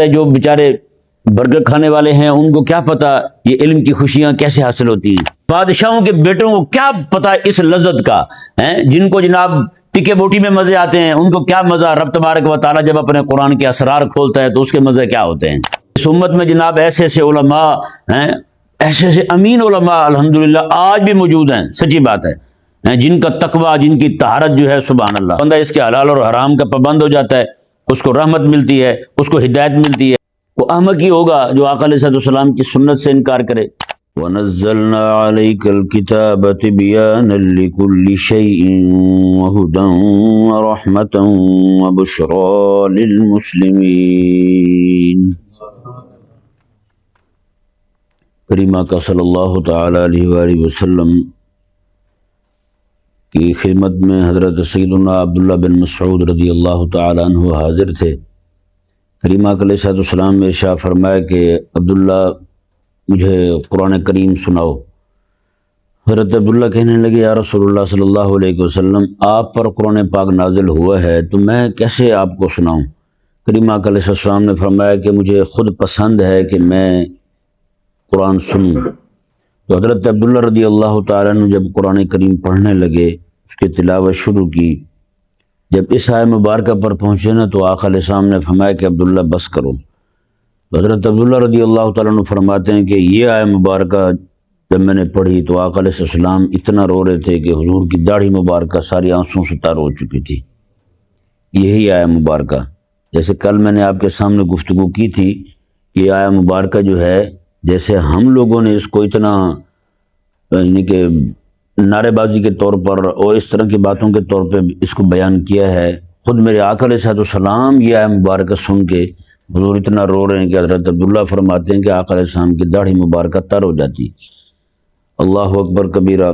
جو بیچارے برگر کھانے والے ہیں ان کو کیا پتا یہ علم کی خوشیاں کیسے حاصل ہوتی ہیں. بادشاہوں کے بیٹوں کو کیا پتا اس لذت کا, جن کو جناب ٹکے بوٹی میں مزے آتے ہیں ان کو کیا مزہ رب تبارک و تعالیٰ جب اپنے قرآن کے اسرار کھولتا ہے تو اس کے مزے کیا ہوتے ہیں. اس امت میں جناب ایسے ایسے علماء ہیں, ایسے ایسے امین علماء الحمدللہ آج بھی موجود ہیں, سچی بات ہے, جن کا تقوی, جن کی طہارت جو ہے سبحان اللہ, بندہ اس کے حلال اور حرام کا پابند ہو جاتا ہے, اس کو رحمت ملتی ہے, اس کو ہدایت ملتی ہے. وہ احمق ہی ہوگا جو آقا علیہ السلام کی سنت سے انکار کرے. وَنَزَّلْنَا عَلَيْكَ الْكِتَابَ تِبْيَانًا لِكُلِّ شَيْءٍ وَهُدًى وَرَحْمَةً وَبُشْرَى لِلْمُسْلِمِينَ. کریمہ کا صلی اللہ تعالی علیہ وآلہ وسلم کی خدمت میں حضرت سیدنا عبداللہ بن مسعود رضی اللہ تعالی عنہ حاضر تھے. کریمہ علیہ السلام نے ارشاد فرمایا کہ عبداللہ مجھے قرآن کریم سناؤ. حضرت عبداللہ کہنے لگے یا رسول اللہ صلی اللہ علیہ وسلم آپ پر قرآن پاک نازل ہوا ہے تو میں کیسے آپ کو سناؤں. کریمہ علیہ السلام نے فرمایا کہ مجھے خود پسند ہے کہ میں قرآن سنوں. تو حضرت عبداللہ رضی اللہ تعالیٰ عنہ جب قرآن کریم پڑھنے لگے, اس کی تلاوت شروع کی, جب اس آیت مبارکہ پر پہنچے نا تو آقا علیہ السلام نے فرمایا کہ عبداللہ بس کرو. تو حضرت عبداللہ رضی اللہ تعالیٰ عنہ فرماتے ہیں کہ یہ آیت مبارکہ جب میں نے پڑھی تو آقا علیہ السلام اتنا رو رہے تھے کہ حضور کی داڑھی مبارکہ ساری آنسوں سے تر ہو چکی تھی. یہی آیت مبارکہ, جیسے کل میں نے آپ کے سامنے گفتگو کی تھی کہ یہ آیت مبارکہ جو ہے, جیسے ہم لوگوں نے اس کو اتنا یعنی کہ نعرے بازی کے طور پر اور اس طرح کی باتوں کے طور پہ اس کو بیان کیا ہے, خود میرے آقا علیہ السلام یہ آیت مبارکہ سن کے حضور اتنا رو رہے ہیں کہ حضرت عبداللہ فرماتے ہیں کہ آقا علیہ السلام کی داڑھی مبارکہ تر ہو جاتی. اللہ اکبر کبیرہ.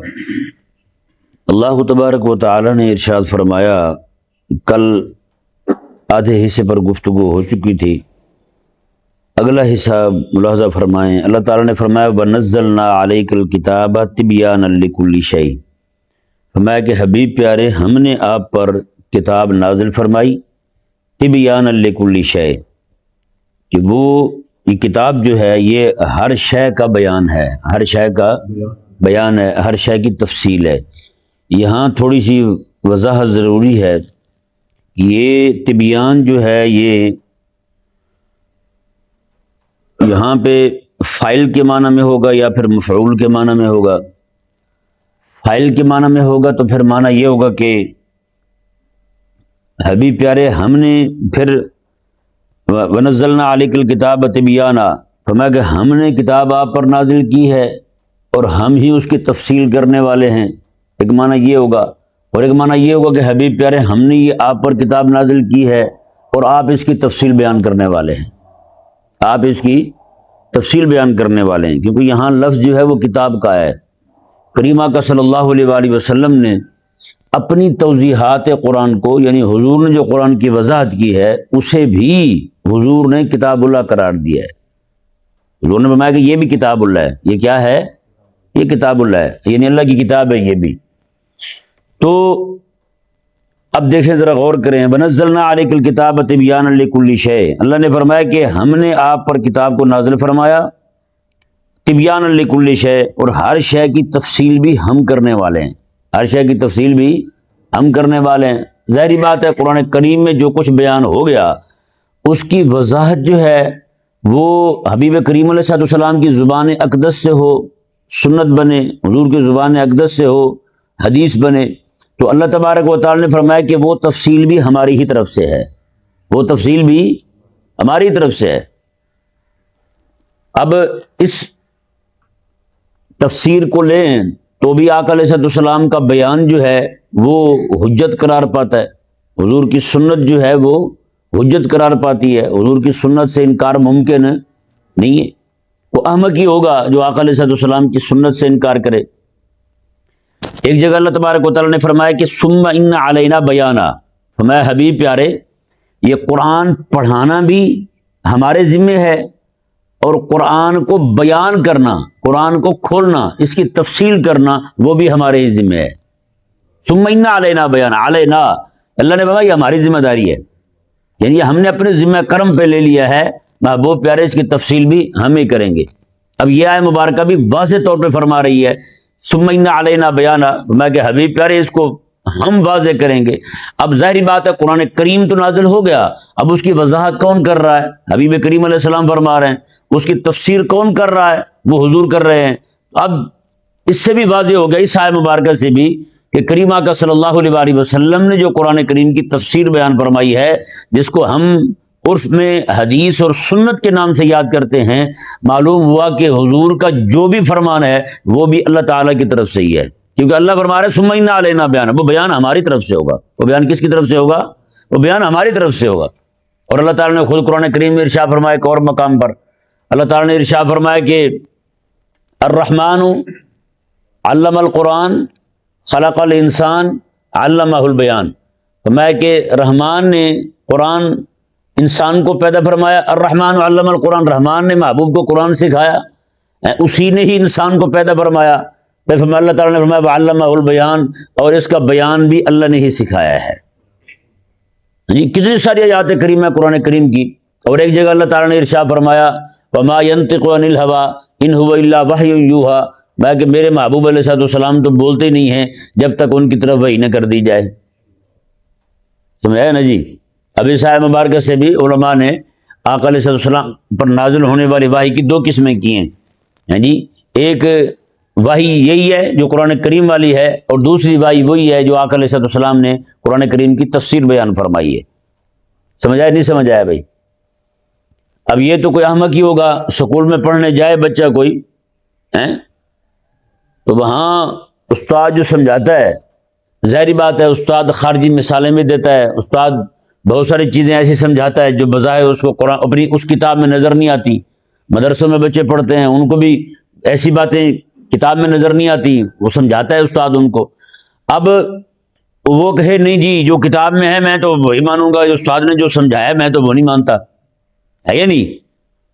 اللہ تبارک و تعالی نے ارشاد فرمایا, کل آدھے حصے پر گفتگو ہو چکی تھی, اگلا حصہ ملاحظہ فرمائیں. اللہ تعالیٰ نے فرمایا وَنَزَّلْنَا عَلَيْكَ الْكِتَابَ تِبْيَانًا لِكُلِّ شَيْءٍ. فرمایا کہ حبیب پیارے ہم نے آپ پر کتاب نازل فرمائی تِبْيَانًا لِكُلِّ شَيْءٍ, کہ وہ یہ کتاب جو ہے یہ ہر شے کا بیان ہے, ہر شے کا بیان ہے, ہر شے کی تفصیل ہے. یہاں تھوڑی سی وضاحت ضروری ہے. یہ تبیان جو ہے یہ یہاں پہ فائل کے معنی میں ہوگا یا پھر مفعول کے معنی میں ہوگا. فائل کے معنی میں ہوگا تو پھر معنی یہ ہوگا کہ حبیب پیارے ہم نے پھر وَنَزَّلْنَا عَلَيْكَ الْكِتَابَ تِبْيَانًا, فرمایا کہ ہم نے کتاب آپ پر نازل کی ہے اور ہم ہی اس کی تفصیل کرنے والے ہیں. ایک معنی یہ ہوگا, اور ایک معنی یہ ہوگا کہ حبیب پیارے ہم نے یہ آپ پر کتاب نازل کی ہے اور آپ اس کی تفصیل بیان کرنے والے ہیں, آپ اس کی تفصیل بیان کرنے والے ہیں. کیونکہ یہاں لفظ جو ہے وہ کتاب کا ہے. کریمہ کا صلی اللہ علیہ وآلہ وسلم نے اپنی توضیحات قرآن کو, یعنی حضور نے جو قرآن کی وضاحت کی ہے اسے بھی حضور نے کتاب اللہ قرار دیا ہے. حضور نے فرمایا کہ یہ بھی کتاب اللہ ہے. یہ کیا ہے؟ یہ کتاب اللہ ہے, یعنی اللہ کی کتاب ہے یہ بھی. تو اب دیکھیں ذرا غور کریں. وَنَزَّلْنَا عَلَيْكَ الْكِتَابَ تِبْيَانًا لِكُلِّ شَيْءٍ, اللہ نے فرمایا کہ ہم نے آپ پر کتاب کو نازل فرمایا تِبْيَانًا لِكُلِّ شَيْءٍ, اور ہر شے کی تفصیل بھی ہم کرنے والے ہیں. ہر شے کی تفصیل بھی ہم کرنے والے ہیں. ظاہری بات ہے قرآن کریم میں جو کچھ بیان ہو گیا اس کی وضاحت جو ہے وہ حبیب کریم علیہ السلام کی زبان اقدس سے ہو, سنت بنے, حضور کی زبان اقدس سے ہو, حدیث بنے. تو اللہ تبارک و تعالی نے فرمایا کہ وہ تفصیل بھی ہماری ہی طرف سے ہے, وہ تفصیل بھی ہماری طرف سے ہے. اب اس تفسیر کو لیں تو بھی آقا علیہ السلام کا بیان جو ہے وہ حجت قرار پاتا ہے. حضور کی سنت جو ہے وہ حجت قرار پاتی ہے. حضور کی سنت سے انکار ممکن نہیں ہے. وہ احمق ہی ہوگا جو آقا علیہ السلام کی سنت سے انکار کرے. ایک جگہ اللہ تبارک و تعالیٰ نے فرمایا کہ ثم ان علینا بیانا, فرمایا حبیب پیارے یہ قرآن پڑھانا بھی ہمارے ذمے ہے اور قرآن کو بیان کرنا, قرآن کو کھولنا, اس کی تفصیل کرنا وہ بھی ہمارے ہی ذمہ ہے. ثم ان علینا بیان, علینا اللہ نے فرمایا یہ ہماری ذمہ داری ہے, یعنی ہم نے اپنے ذمہ کرم پہ لے لیا ہے محبوب پیارے اس کی تفصیل بھی ہم ہی کریں گے۔ اب یہ آیت مبارکہ بھی واضح طور پہ فرما رہی ہے ثم ان علینا بیانہ، میں کہ حبیب پیارے اس کو ہم واضح کریں گے۔ اب ظاہری بات ہے قرآن کریم تو نازل ہو گیا، اب اس کی وضاحت کون کر رہا ہے؟ حبیب کریم علیہ السلام فرما رہے ہیں۔ اس کی تفسیر کون کر رہا ہے؟ وہ حضور کر رہے ہیں۔ اب اس سے بھی واضح ہو گیا اس آیت مبارکہ سے بھی کہ کریم آقا صلی اللہ علیہ وسلم نے جو قرآن کریم کی تفسیر بیان فرمائی ہے، جس کو ہم عرف میں حدیث اور سنت کے نام سے یاد کرتے ہیں، معلوم ہوا کہ حضور کا جو بھی فرمان ہے وہ بھی اللہ تعالیٰ کی طرف سے ہی ہے، کیونکہ اللہ فرما رہے ثم ان علینا بیان، وہ بیان ہماری طرف سے ہوگا۔ وہ بیان کس کی طرف سے ہوگا؟ وہ بیان ہماری طرف سے ہوگا۔ اور اللہ تعالیٰ نے خود قرآن کریم میں ارشاد فرمایا ایک اور مقام پر، اللہ تعالیٰ نے ارشاد فرمایا کہ الرحمن علم القرآن خلق الانسان علمہ البیان، فرمایا کہ رحمان نے قرآن انسان کو پیدا فرمایا، الرحمن علم القرآن، رحمان نے محبوب کو قرآن سکھایا، اسی نے ہی انسان کو پیدا فرمایا۔ پھر فرمایا اللہ تعالیٰ نے فرمایا علمہ البیان، اور اس کا بیان بھی اللہ نے ہی سکھایا ہے۔ جی کتنی ساری آیات کریمہ قرآن کریم کی۔ اور ایک جگہ اللہ تعالیٰ نے ارشاد فرمایا وما ينطق عن الهوى ان هو الا وحی یوحى، میں کہ میرے محبوب علیہ السلام تو بولتے نہیں ہیں جب تک ان کی طرف وحی نہ کر دی جائے۔ سمجھا نا جی؟ اب اس آیت مبارکہ سے بھی علماء نے آقا علیہ السلام پر نازل ہونے والی وحی کی دو قسمیں کی ہیں جی، ایک وحی یہی ہے جو قرآن کریم والی ہے، اور دوسری وحی وہی ہے جو آقا علیہ السلام نے قرآن کریم کی تفسیر بیان فرمائی ہے۔ سمجھ آیا نہیں سمجھ آیا بھائی؟ اب یہ تو کوئی احمق ہی ہوگا، سکول میں پڑھنے جائے بچہ کوئی تو وہاں استاد جو سمجھاتا ہے، ظاہری بات ہے استاد خارجی مثالیں بھی دیتا ہے، استاد بہت ساری چیزیں ایسی سمجھاتا ہے جو بظاہر اس کو قرآن اپنی اس کتاب میں نظر نہیں آتی۔ مدرسوں میں بچے پڑھتے ہیں، ان کو بھی ایسی باتیں کتاب میں نظر نہیں آتی، وہ سمجھاتا ہے استاد ان کو۔ اب وہ کہے نہیں جی جو کتاب میں ہے میں تو وہی مانوں گا، جو استاد نے جو سمجھایا میں تو وہ نہیں مانتا، ہے یا نہیں؟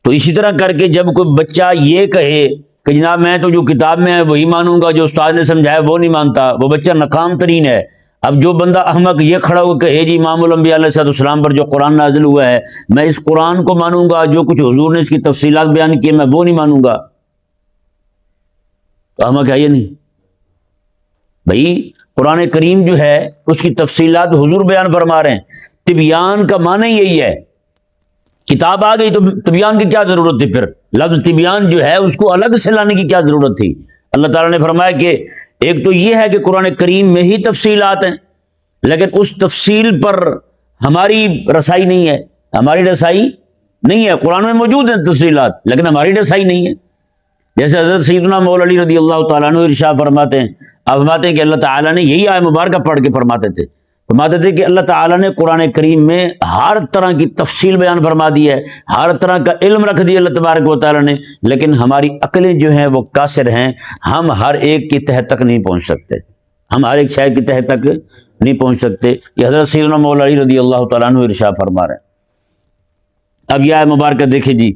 تو اسی طرح کر کے جب کوئی بچہ یہ کہے کہ جناب میں تو جو کتاب میں ہے وہی مانوں گا، جو استاد نے سمجھایا وہ نہیں مانتا، وہ بچہ ناکام ترین ہے۔ اب جو بندہ احمق یہ کھڑا ہو کہ جی امام الانبیاء علیہ السلام پر جو قرآن نازل ہوا ہے میں اس قرآن کو مانوں گا، جو کچھ حضور نے اس کی تفصیلات بیان کی میں وہ نہیں مانوں گا، تو احمق ہے یہ نہیں بھائی؟ قرآن کریم جو ہے اس کی تفصیلات حضور بیان فرما رہے ہیں، تبیان کا معنی یہی ہے۔ کتاب آ گئی تو تبیان کی کیا ضرورت تھی؟ پھر لفظ تبیان جو ہے اس کو الگ سے لانے کی کیا ضرورت تھی؟ اللہ تعالیٰ نے فرمایا کہ ایک تو یہ ہے کہ قرآن کریم میں ہی تفصیلات ہیں، لیکن اس تفصیل پر ہماری رسائی نہیں ہے، ہماری رسائی نہیں ہے۔ قرآن میں موجود ہیں تفصیلات لیکن ہماری رسائی نہیں ہے۔ جیسے حضرت سیدنا مولا علی رضی اللہ تعالیٰ عنہ ارشاد فرماتے ہیں، آپ فرماتے ہیں کہ اللہ تعالیٰ نے یہی آیت مبارکہ پڑھ کے فرماتے تھے کہ اللہ تعالیٰ نے قرآن کریم میں ہر طرح کی تفصیل بیان فرما دی ہے، ہر طرح کا علم رکھ دیا اللہ تبارک و تعالیٰ نے، لیکن ہماری عقلیں جو ہیں وہ قاصر ہیں، ہم ہر ایک کی تہ تک نہیں پہنچ سکتے، ہم ہر ایک شے کی تہ تک نہیں پہنچ سکتے۔ یہ حضرت سیدنا مولا علی رضی اللہ تعالیٰ عنہ ارشاد فرما رہے ہیں۔ اب یہ آیت مبارکہ دیکھیں جی،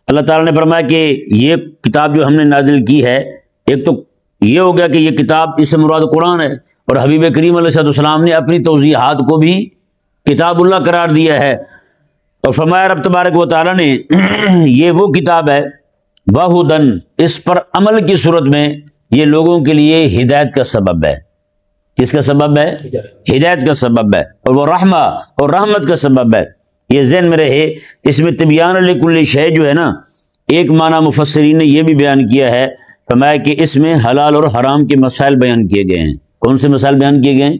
اللہ تعالیٰ نے فرمایا کہ یہ کتاب جو ہم نے نازل کی ہے، ایک تو یہ ہو گیا کہ یہ کتاب اس سے مراد قرآن ہے، اور حبیب کریم علیہ السلام نے اپنی توضیحات کو بھی کتاب اللہ قرار دیا ہے، اور فرمایا رب تبارک و تعالیٰ نے یہ وہ کتاب ہے وَہُدًى، اس پر عمل کی صورت میں یہ لوگوں کے لیے ہدایت کا سبب ہے۔ کس کا سبب ہے؟ ہدایت کا سبب ہے، اور وہ رحمہ اور رحمت کا سبب ہے۔ یہ ذہن میں رہے، اس میں تبیان لکل شیء جو ہے نا، ایک معنی مفسرین نے یہ بھی بیان کیا ہے، فرمایا کہ اس میں حلال اور حرام کے مسائل بیان کیے گئے ہیں۔ کون سے مسائل بیان کیے گئے ہیں؟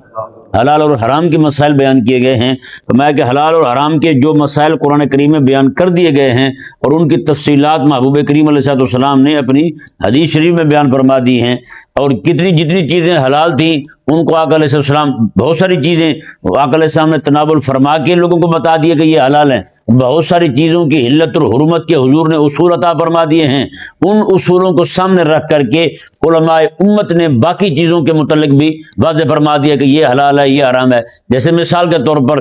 حلال اور حرام کے مسائل بیان کیے گئے ہیں۔ فرمایا کہ حلال اور حرام کے جو مسائل قرآن کریم میں بیان کر دیے گئے ہیں اور ان کی تفصیلات محبوب کریم علیہ السلام نے اپنی حدیث شریف میں بیان فرما دی ہیں، اور جتنی چیزیں حلال تھیں ان کو آقا علیہ السلام، بہت ساری چیزیں آقا علیہ السلام نے تناول فرما کے لوگوں کو بتا دیا کہ یہ حلال ہیں، بہت ساری چیزوں کی حلت اور حرمت کے حضور نے اصول عطا فرما دیے ہیں، ان اصولوں کو سامنے رکھ کر کے علماء امت نے باقی چیزوں کے متعلق بھی واضح فرما دیا کہ یہ حلال ہے یہ حرام ہے۔ جیسے مثال کے طور پر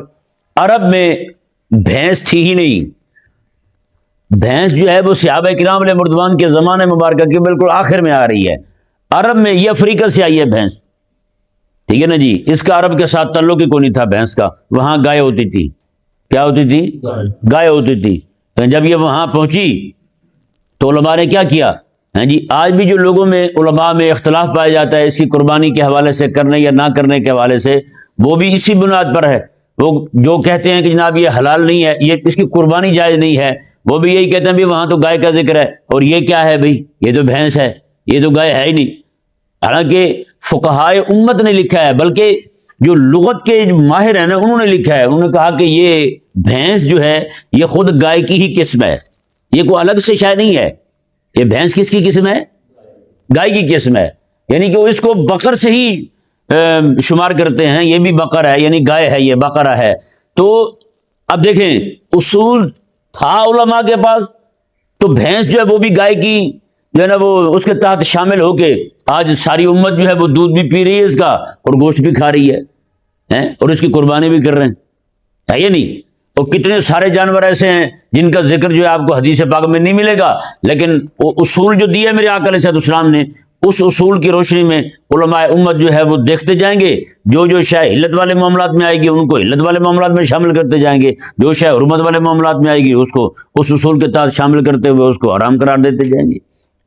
عرب میں بھینس تھی ہی نہیں، بھینس جو ہے وہ صحابہ کرام علیہ مردوان کے زمانے مبارکہ کے بالکل آخر میں آ رہی ہے، عرب میں یہ افریقہ سے آئی ہے بھینس، ٹھیک ہے نا جی، اس کا عرب کے ساتھ تعلق ہی کوئی نہیں تھا بھینس کا، وہاں گائے ہوتی تھی، کیا ہوتی تھی؟ گائے ہوتی تھی، تو جب یہ وہاں پہنچی تو علماء نے کیا کیا؟ ہاں جی، آج بھی جو لوگوں میں علماء میں اختلاف پایا جاتا ہے اس کی قربانی کے حوالے سے، کرنے یا نہ کرنے کے حوالے سے، وہ بھی اسی بنیاد پر ہے۔ وہ جو کہتے ہیں کہ جناب یہ حلال نہیں ہے، یہ اس کی قربانی جائز نہیں ہے، وہ بھی یہی کہتے ہیں بھی وہاں تو گائے کا ذکر ہے، اور یہ کیا ہے بھائی، یہ تو بھینس ہے، یہ تو گائے ہے ہی نہیں۔ حالانکہ فقہائے امت نے لکھا ہے، بلکہ جو لغت کے ماہر ہیں نا انہوں نے لکھا ہے، انہوں نے کہا کہ یہ بھینس جو ہے یہ خود گائے کی ہی قسم ہے، یہ کوئی الگ سے شے نہیں ہے۔ یہ بھینس کس کی قسم ہے؟ گائے کی قسم ہے، یعنی کہ وہ اس کو بقر سے ہی شمار کرتے ہیں، یہ بھی بقر ہے، یعنی گائے ہے، یہ بقرہ ہے۔ تو اب دیکھیں اصول تھا علماء کے پاس، تو بھینس جو ہے وہ بھی گائے کی جو ہے نا وہ اس کے تحت شامل ہو کے آج ساری امت جو ہے وہ دودھ بھی پی رہی ہے اس کا، اور گوشت بھی کھا رہی ہے، اور اس کی قربانی بھی کر رہے ہیں، ہے یہ نہیں؟ اور کتنے سارے جانور ایسے ہیں جن کا ذکر جو ہے آپ کو حدیث پاک میں نہیں ملے گا، لیکن وہ اصول جو دیے میرے آقا علیہ السلام نے، اس اصول کی روشنی میں علماء امت جو ہے وہ دیکھتے جائیں گے، جو شے حلت والے معاملات میں آئے گی ان کو حلت والے معاملات میں شامل کرتے جائیں گے، جو شے حرمت والے معاملات میں آئے گی اس کو اس اصول کے تحت شامل کرتے ہوئے اس کو حرام قرار دیتے جائیں گے۔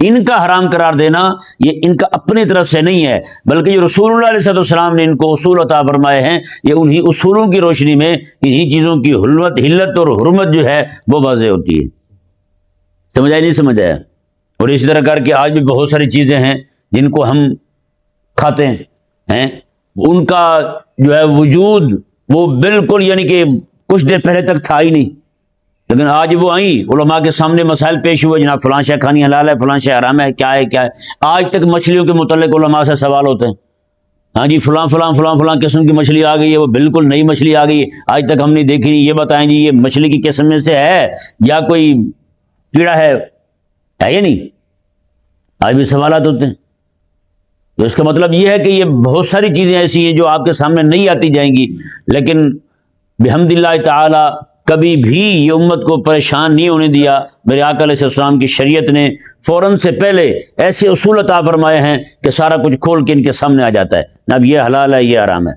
ان کا حرام قرار دینا یہ ان کا اپنی طرف سے نہیں ہے، بلکہ جو رسول اللہ علیہ السلام نے ان کو اصول عطا فرمائے ہیں، یہ انہی اصولوں کی روشنی میں انہی چیزوں کی حلت اور حرمت جو ہے وہ واضح ہوتی ہے۔ سمجھ آئی نہیں سمجھ آیا؟ اور اسی طرح کر کے آج بھی بہت ساری چیزیں ہیں جن کو ہم کھاتے ہیں، ان کا جو ہے وجود وہ بالکل یعنی کہ کچھ دیر پہلے تک تھا ہی نہیں، لیکن آج وہ آئیں علماء کے سامنے مسائل پیش ہوئے، جناب فلاں شے کھانی حلال ہے، فلاں شے حرام ہے، کیا ہے کیا ہے۔ آج تک مچھلیوں کے متعلق علماء سے سوال ہوتے ہیں، ہاں جی فلاں فلاں فلاں فلاں قسم کی مچھلی آ گئی ہے، وہ بالکل نئی مچھلی آ گئی ہے، آج تک ہم نہیں دیکھی، یہ بتائیں جی یہ مچھلی کی قسم میں سے ہے یا کوئی کیڑا ہے یا نہیں؟ آج بھی سوالات ہوتے ہیں۔ تو اس کا مطلب یہ ہے کہ یہ بہت ساری چیزیں ایسی ہیں جو آپ کے سامنے نہیں آتی جائیں گی، لیکن بحمد اللہ تعالی کبھی بھی یہ امت کو پریشان نہیں ہونے دیا۔ میرے آقا علیہ السلام کی شریعت نے فوراً سے پہلے ایسے اصول عطا فرمائے ہیں کہ سارا کچھ کھول کے ان کے سامنے آ جاتا ہے، نہ اب یہ حلال ہے یہ حرام ہے۔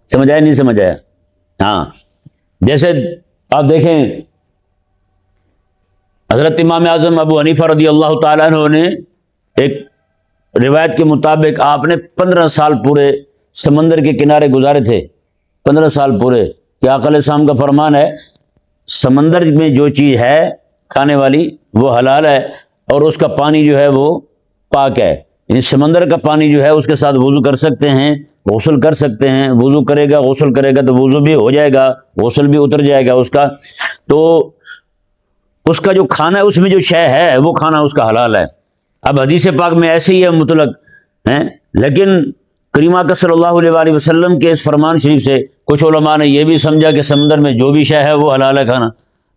سمجھ آیا نہیں سمجھ آیا؟ ہاں، جیسے آپ دیکھیں حضرت امام اعظم ابو حنیفہ رضی اللہ تعالیٰ عنہ نے ایک روایت کے مطابق آپ نے 15 سال پورے سمندر کے کنارے گزارے تھے، 15 سال پورے، کہ آقا علیہ السلام کا فرمان ہے سمندر میں جو چیز ہے کھانے والی وہ حلال ہے، اور اس کا پانی جو ہے وہ پاک ہے، یعنی سمندر کا پانی جو ہے اس کے ساتھ وضو کر سکتے ہیں، غسل کر سکتے ہیں، وضو کرے گا غسل کرے گا تو وضو بھی ہو جائے گا، غسل بھی اتر جائے گا اس کا، تو اس کا جو کھانا ہے اس میں جو شے ہے وہ کھانا اس کا حلال ہے۔ اب حدیث پاک میں ایسے ہی ہے مطلق ہیں، لیکن کریمہ کا صلی اللہ علیہ وآلہ وسلم کے اس فرمان شریف سے کچھ علماء نے یہ بھی سمجھا کہ سمندر میں جو بھی شے ہے وہ حلال ہے کھانا،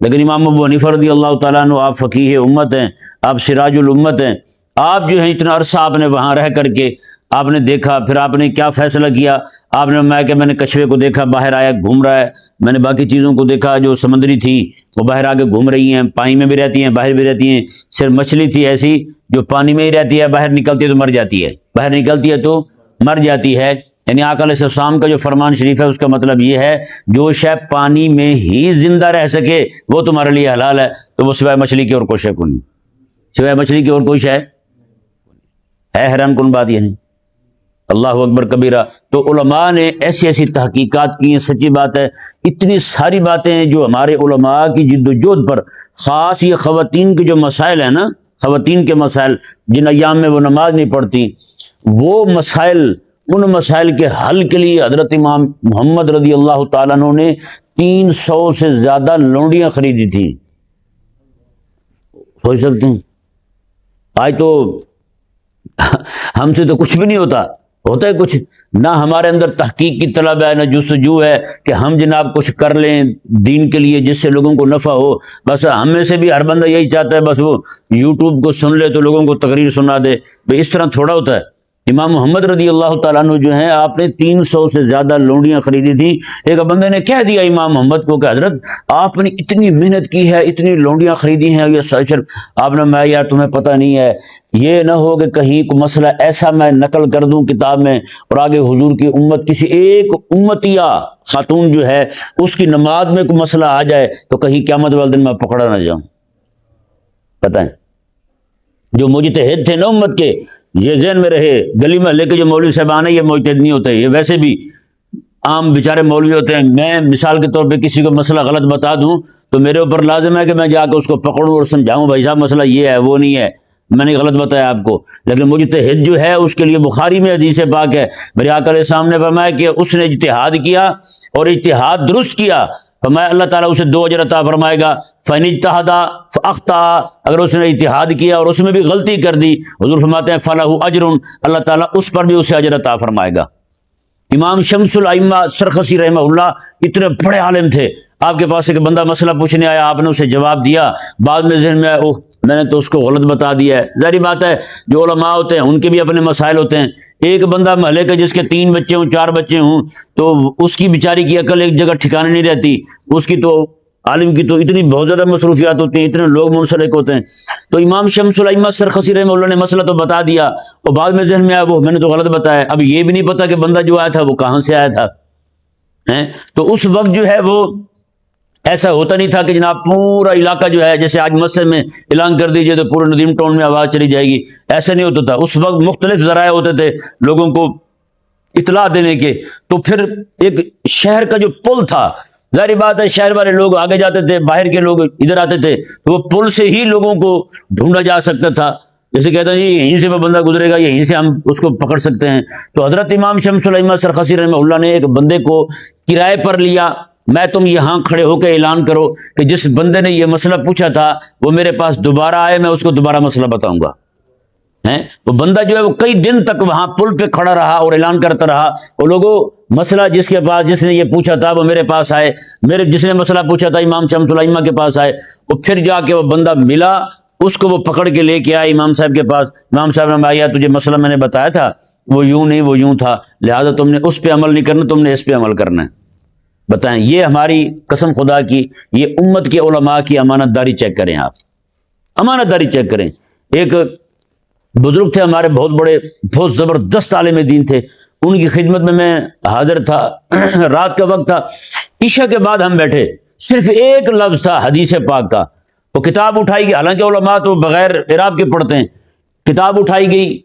لیکن امام ابو حنیفہ رضی اللہ تعالیٰ عنہ آپ فقیہ امت ہیں، آپ سراج الامت ہیں، آپ جو ہیں اتنا عرصہ آپ نے وہاں رہ کر کے آپ نے دیکھا، پھر آپ نے کیا فیصلہ کیا؟ آپ نے فرمایا کہ میں نے کچھوے کو دیکھا باہر آیا گھوم رہا ہے، میں نے باقی چیزوں کو دیکھا جو سمندری تھی وہ باہر آ کے گھوم رہی ہیں، پانی میں بھی رہتی ہیں باہر بھی رہتی ہیں، صرف مچھلی تھی ایسی جو پانی میں ہی رہتی ہے، باہر نکلتی ہے تو مر جاتی ہے، باہر نکلتی ہے تو مر جاتی ہے۔ یعنی آقا علیہ السلام کا جو فرمان شریف ہے اس کا مطلب یہ ہے جو شے پانی میں ہی زندہ رہ سکے وہ تمہارے لیے حلال ہے، تو وہ سوائے مچھلی کی اور کوئی شے کو نہیں، سوائے مچھلی کی اور کوئی شے ہے۔ حیران کن بات یہ نہیں، اللہ اکبر کبیرہ۔ تو علماء نے ایسی ایسی تحقیقات کی ہیں، سچی بات ہے اتنی ساری باتیں ہیں جو ہمارے علماء کی جد و جہد پر، خاص یہ خواتین کے جو مسائل ہیں نا، خواتین کے مسائل جن ایام میں وہ نماز نہیں پڑھتی، وہ مسائل، ان مسائل کے حل کے لیے حضرت امام محمد رضی اللہ تعالیٰ عنہ نے 300 سے زیادہ لونڈیاں خریدی تھیں۔ سوچ سکتے ہیں آج تو ہم سے تو کچھ بھی نہیں ہوتا ہے کچھ، نہ ہمارے اندر تحقیق کی طلب ہے، نہ جستجو ہے کہ ہم جناب کچھ کر لیں دین کے لیے جس سے لوگوں کو نفع ہو۔ بس ہم میں سے بھی ہر بندہ یہی چاہتا ہے بس وہ یوٹیوب کو سن لے تو لوگوں کو تقریر سنا دے، بھئی اس طرح تھوڑا ہوتا ہے۔ امام محمد رضی اللہ تعالیٰ عنہ جو ہیں، آپ نے 300 سے زیادہ لونڈیاں خریدی تھیں۔ ایک بندے نے کہہ دیا امام محمد کو کہ حضرت آپ نے اتنی محنت کی ہے، اتنی لونڈیاں خریدی ہیں، یہ صرف آپ نے، میں یار تمہیں پتہ نہیں ہے، یہ نہ ہو کہ کہیں کوئی مسئلہ ایسا میں نقل کر دوں کتاب میں اور آگے حضور کی امت، کسی ایک امتیہ خاتون جو ہے اس کی نماز میں کوئی مسئلہ آ جائے تو کہیں قیامت والے دن میں پکڑا نہ جاؤں۔ پتہ ہے جو مجتہد تھے نا امت کے، یہ ذہن میں رہے، گلی محلے کے جو مولوی صاحبان ہیں یہ مجتہد نہیں ہوتے، یہ ویسے بھی عام بیچارے مولوی ہوتے ہیں۔ میں مثال کے طور پہ کسی کو مسئلہ غلط بتا دوں تو میرے اوپر لازم ہے کہ میں جا کے اس کو پکڑوں اور سمجھاؤں، بھائی صاحب مسئلہ یہ ہے، وہ نہیں ہے، میں نے غلط بتایا آپ کو۔ لیکن مجتہد جو ہے اس کے لیے بخاری میں حدیث پاک ہے، میرے آقا علیہ السلام نے فرمایا کہ اس نے اجتہاد کیا اور اجتہاد درست کیا، فرمایا اللہ تعالیٰ اسے 2 اجر عطا فرمائے گا۔ فَإِنِ اجْتَهَدَ فَأَخْطَأَ، اگر اس نے اجتہاد کیا اور اس میں بھی غلطی کر دی، حضور فرماتے ہیں فَلَهُ أَجْرٌ، اللہ تعالیٰ اس پر بھی اسے اجر عطا فرمائے گا۔ امام شمس الائمہ سرخسی رحمہ اللہ اتنے بڑے عالم تھے، آپ کے پاس ایک بندہ مسئلہ پوچھنے آیا، آپ نے اسے جواب دیا، بعد میں ذہن میں آیا اوہ میں نے تو اس کو غلط بتا دیا ہے۔ ظاہری بات ہے جو علماء ہوتے ہیں ان کے بھی اپنے مسائل ہوتے ہیں۔ ایک بندہ محلے کا جس کے 3 بچے ہوں 4 بچے ہوں تو اس کی بیچاری کی عقل ایک جگہ ٹھکانے نہیں رہتی، اس کی تو عالم کی تو اتنی بہت زیادہ مصروفیات ہوتی ہیں، اتنے لوگ منسلک ہوتے ہیں۔ تو امام شمس الائمہ سرخسی رحمہ اللہ نے مسئلہ تو بتا دیا اور بعد میں ذہن میں آیا وہ میں نے تو غلط بتایا، اب یہ بھی نہیں پتا کہ بندہ جو آیا تھا وہ کہاں سے آیا تھا۔ تو اس وقت جو ہے وہ ایسا ہوتا نہیں تھا کہ جناب پورا علاقہ جو ہے جیسے آج مسجد میں اعلان کر دیجئے تو پورے ندیم ٹاؤن میں آواز چلی جائے گی، ایسا نہیں ہوتا تھا۔ اس وقت مختلف ذرائع ہوتے تھے لوگوں کو اطلاع دینے کے۔ تو پھر ایک شہر کا جو پل تھا، ظاہری بات ہے شہر والے لوگ آگے جاتے تھے، باہر کے لوگ ادھر آتے تھے، تو وہ پل سے ہی لوگوں کو ڈھونڈا جا سکتا تھا۔ جیسے کہتے ہیں جی یہیں سے وہ بندہ گزرے گا، یہیں سے ہم اس کو پکڑ سکتے ہیں۔ تو حضرت امام شمس الائمہ سرخسی رحمہ اللہ نے ایک بندے کو کرائے پر لیا، میں تم یہاں کھڑے ہو کے اعلان کرو کہ جس بندے نے یہ مسئلہ پوچھا تھا وہ میرے پاس دوبارہ آئے، میں اس کو دوبارہ مسئلہ بتاؤں گا۔ وہ بندہ جو ہے وہ کئی دن تک وہاں پل پہ کھڑا رہا اور اعلان کرتا رہا، اور لوگوں مسئلہ جس نے یہ پوچھا تھا وہ میرے پاس آئے، جس نے مسئلہ پوچھا تھا امام شمس الائمہ کے پاس آئے۔ وہ پھر جا کے وہ بندہ ملا، اس کو وہ پکڑ کے لے کے آئے امام صاحب کے پاس۔ امام صاحب نے آیا تجھے مسئلہ میں نے بتایا تھا وہ یوں نہیں وہ یوں تھا، لہذا تم نے اس پہ عمل نہیں کرنا، تم نے اس پہ عمل کرنا ہے۔ بتائیں یہ ہماری قسم خدا کی، یہ امت کے علماء کی امانت داری چیک کریں، آپ امانت داری چیک کریں۔ ایک بزرگ تھے ہمارے بہت بڑے، بہت زبردست عالم دین تھے، ان کی خدمت میں حاضر تھا، رات کا وقت تھا، عشاء کے بعد ہم بیٹھے، صرف ایک لفظ تھا حدیث پاک کا، وہ کتاب اٹھائی گئی، حالانکہ علماء تو بغیر اعراب کے پڑھتے ہیں، کتاب اٹھائی گئی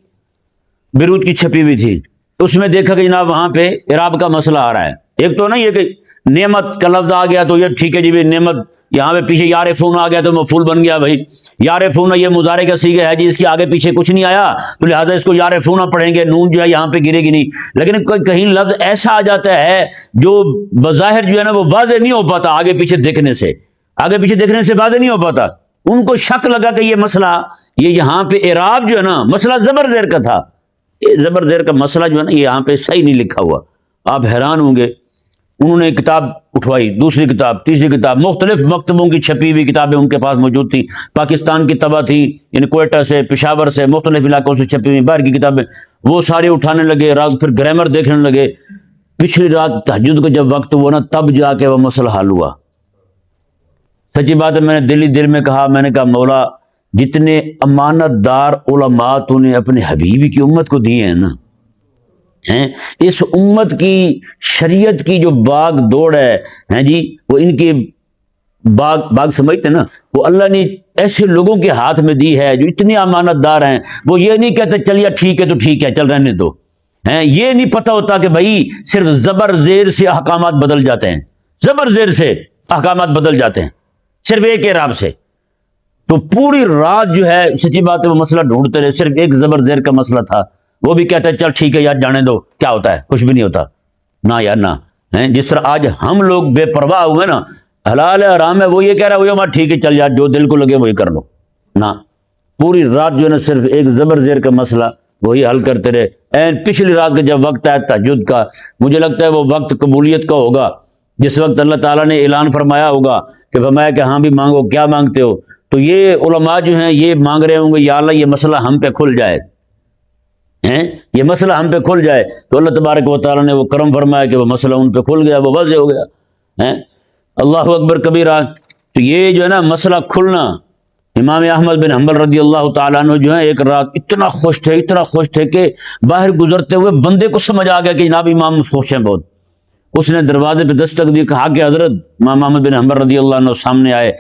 بیروت کی چھپی ہوئی تھی، اس میں دیکھا کہ جناب وہاں پہ اعراب کا مسئلہ آ رہا ہے۔ ایک تو نا یہ کہ نعمت کا لفظ آ گیا تو یہ ٹھیک ہے جی بھی نعمت، یہاں پہ پیچھے یارفون آ گیا تو مفعول بن گیا، بھائی یارفون یہ مضارع کا صیغہ ہے جی، اس کے آگے پیچھے کچھ نہیں آیا تو لہٰذا اس کو یارفون پڑھیں گے، نون جو ہے یہاں پہ گرے گی نہیں۔ لیکن کہیں لفظ ایسا آ جاتا ہے جو بظاہر جو ہے نا وہ واضح نہیں ہو پاتا، آگے پیچھے دیکھنے سے واضح نہیں ہو پاتا۔ ان کو شک لگا کہ یہ مسئلہ یہ یہاں پہ اعراب جو ہے نا مسئلہ زبر زیر کا تھا، یہ زبر زیر کا مسئلہ جو ہے نا یہ یہاں پہ صحیح نہیں لکھا ہوا۔ آپ حیران ہوں گے، انہوں نے کتاب اٹھوائی، دوسری کتاب، تیسری کتاب، مختلف مکتبوں کی چھپی ہوئی کتابیں ان کے پاس موجود تھیں، پاکستان کی طبع تھی، یعنی کوئٹہ سے، پشاور سے، مختلف علاقوں سے چھپی ہوئی باہر کی کتابیں، وہ سارے اٹھانے لگے، رات پھر گرامر دیکھنے لگے۔ پچھلی رات تہجد کا جب وقت ہوا نا تب جا کے وہ مسئلہ حل ہوا۔ سچی بات ہے، میں نے دل میں کہا، میں نے کہا مولا جتنے امانت دار علماء تو نے اپنے حبیب کی امت کو دیے ہیں نا، اس امت کی شریعت کی جو باغ دوڑ ہے جی، وہ ان کے باغ سمجھتے نا، وہ اللہ نے ایسے لوگوں کے ہاتھ میں دی ہے جو اتنے امانت دار ہیں، وہ یہ نہیں کہتے چل یا ٹھیک ہے تو ٹھیک ہے چل رہنے دو، یہ نہیں پتہ ہوتا کہ بھائی صرف زبر زیر سے احکامات بدل جاتے ہیں، زبر زیر سے احکامات بدل جاتے ہیں صرف ایک اعراب سے۔ تو پوری رات جو ہے سچی بات ہے وہ مسئلہ ڈھونڈتے رہے، صرف ایک زبر زیر کا مسئلہ تھا، وہ بھی کہتا ہے چل ٹھیک ہے یار جانے دو، کیا ہوتا ہے، کچھ بھی نہیں ہوتا، نہ یار نہ۔ جس طرح آج ہم لوگ بے پرواہ ہوئے نا، حلال ہے حرام ہے وہ یہ کہہ رہا ہے وہ ٹھیک ہے چل یار جو دل کو لگے وہی کر لو، نہ پوری رات جو ہے نا صرف ایک زبر زیر کا مسئلہ وہی حل کرتے رہے۔ پچھلی رات کا جب وقت آیا تہجد کا، مجھے لگتا ہے وہ وقت قبولیت کا ہوگا، جس وقت اللہ تعالیٰ نے اعلان فرمایا ہوگا کہ فرمایا کہ ہاں بھی مانگو، کیا مانگتے ہو؟ تو یہ علماء جو ہیں یہ مانگ رہے ہوں گے یا اللہ یہ مسئلہ ہم پہ کھل جائے، ہیں، یہ مسئلہ ہم پہ کھل جائے تو اللہ تبارک و تعالیٰ نے وہ کرم فرمایا کہ وہ مسئلہ ان پہ کھل گیا، وہ واضح ہو گیا ہیں۔ اللہ اکبر کبیرہ۔ تو یہ جو ہے نا مسئلہ کھلنا، امام احمد بن حنبل رضی اللہ تعالیٰ عنہ جو ہے ایک رات اتنا خوش تھے کہ باہر گزرتے ہوئے بندے کو سمجھ آ گیا کہ جناب امام خوش ہیں بہت۔ اس نے دروازے پہ دستک دی، کہا کہ حضرت امام احمد بن حنبل رضی اللہ عنہ سامنے آئے،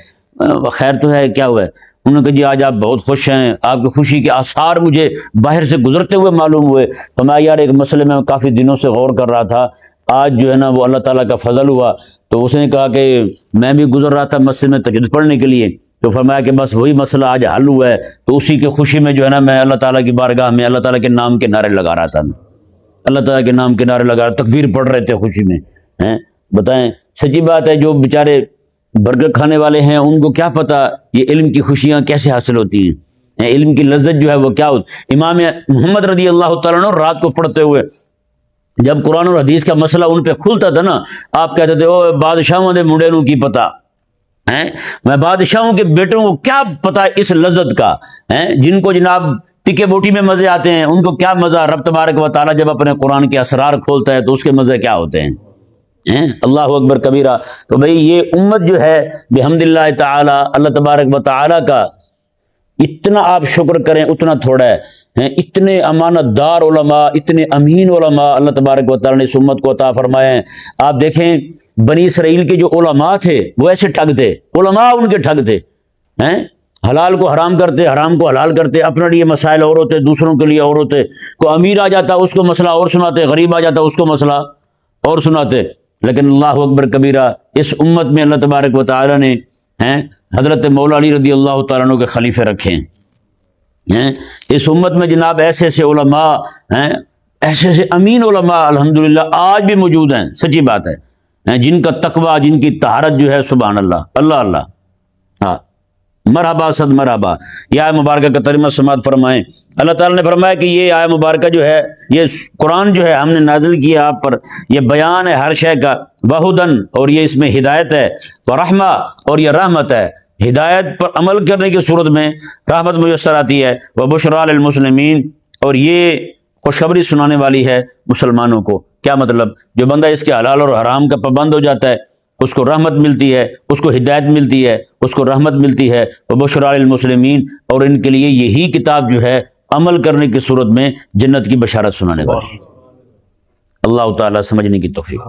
خیر تو ہے، کیا ہوا ہے؟ انہوں نے کہا جی آج آپ بہت خوش ہیں، آپ کی خوشی کے آثار مجھے باہر سے گزرتے ہوئے معلوم ہوئے۔ تو میں یار ایک مسئلے میں کافی دنوں سے غور کر رہا تھا، آج جو ہے نا وہ اللہ تعالیٰ کا فضل ہوا۔ تو اس نے کہا کہ میں بھی گزر رہا تھا مسجد میں تہجد پڑھنے کے لیے، تو فرمایا کہ بس وہی مسئلہ آج حل ہوا ہے، تو اسی کی خوشی میں جو ہے نا میں اللہ تعالیٰ کی بارگاہ میں اللہ تعالیٰ کے نام کے نعرے لگا رہا تھا، اللہ تعالیٰ کے نام کے نعرے لگا رہا، تکبیر پڑھ رہے تھے خوشی میں ہیں۔ بتائیں، سچی بات ہے، جو بیچارے برگر کھانے والے ہیں ان کو کیا پتہ یہ علم کی خوشیاں کیسے حاصل ہوتی ہیں، علم کی لذت جو ہے وہ کیا ہوتی۔ امام محمد رضی اللہ تعالیٰ عنہ رات کو پڑھتے ہوئے جب قرآن اور حدیث کا مسئلہ ان پہ کھلتا تھا نا، آپ کہتے تھے او بادشاہوں دے منڈے نو کی پتہ ہیں، میں بادشاہوں کے بیٹوں کو کیا پتہ اس لذت کا ہیں، جن کو جناب ٹکے بوٹی میں مزے آتے ہیں ان کو کیا مزہ، رب تبارک و تعالیٰ جب اپنے قرآن کے اسرار کھولتا ہے تو اس کے مزے کیا ہوتے ہیں۔ اللہ اکبر کبیرہ۔ تو بھئی یہ امت جو ہے بحمد اللہ تعالی، اللہ تبارک و تعالیٰ کا اتنا آپ شکر کریں اتنا تھوڑا ہے۔ اتنے امانت دار علماء، اتنے امین علماء اللہ تبارک و تعالیٰ نے اس امت کو عطا فرمائے ہیں۔ آپ دیکھیں بنی اسرائیل کے جو علماء تھے وہ ایسے ٹھگ تھے، علماء ان کے ٹھگ تھے، حلال کو حرام کرتے، حرام کو حلال کرتے، اپنے لیے مسائل اور ہوتے، دوسروں کے لیے اور ہوتے۔ کوئی امیر آ جاتا اس کو مسئلہ اور سناتے، غریب آ جاتا اس کو مسئلہ اور سناتے۔ لیکن اللہ اکبر کبیرہ، اس امت میں اللہ تبارک و تعالیٰ نے حضرت مولا علی رضی اللہ تعالیٰ عنہ کے خلیفے رکھے ہیں۔ اس امت میں جناب ایسے ایسے علماء ہیں، ایسے ایسے امین علماء الحمدللہ آج بھی موجود ہیں، سچی بات ہے، جن کا تقویٰ، جن کی طہارت جو ہے سبحان اللہ، اللہ اللہ، ہاں مرحبا صد مرحبا۔ یہ آیہ مبارکہ کا ترجمہ سماعت فرمائیں۔ اللہ تعالیٰ نے فرمایا کہ یہ آیہ مبارکہ جو ہے، یہ قرآن جو ہے ہم نے نازل کیا آپ پر، یہ بیان ہے ہر شے کا، وہدن، اور یہ اس میں ہدایت ہے، ورحمہ، اور یہ رحمت ہے، ہدایت پر عمل کرنے کی صورت میں رحمت میسر آتی ہے، وبشریٰ للمسلمین، اور یہ خوشخبری سنانے والی ہے مسلمانوں کو۔ کیا مطلب؟ جو بندہ اس کے حلال اور حرام کا پابند ہو جاتا ہے اس کو رحمت ملتی ہے، اس کو ہدایت ملتی ہے، اس کو رحمت ملتی ہے، وبشریٰ للمسلمین، اور ان کے لیے یہی کتاب جو ہے عمل کرنے کی صورت میں جنت کی بشارت سنانے والی۔ اللہ تعالیٰ سمجھنے کی توفیق۔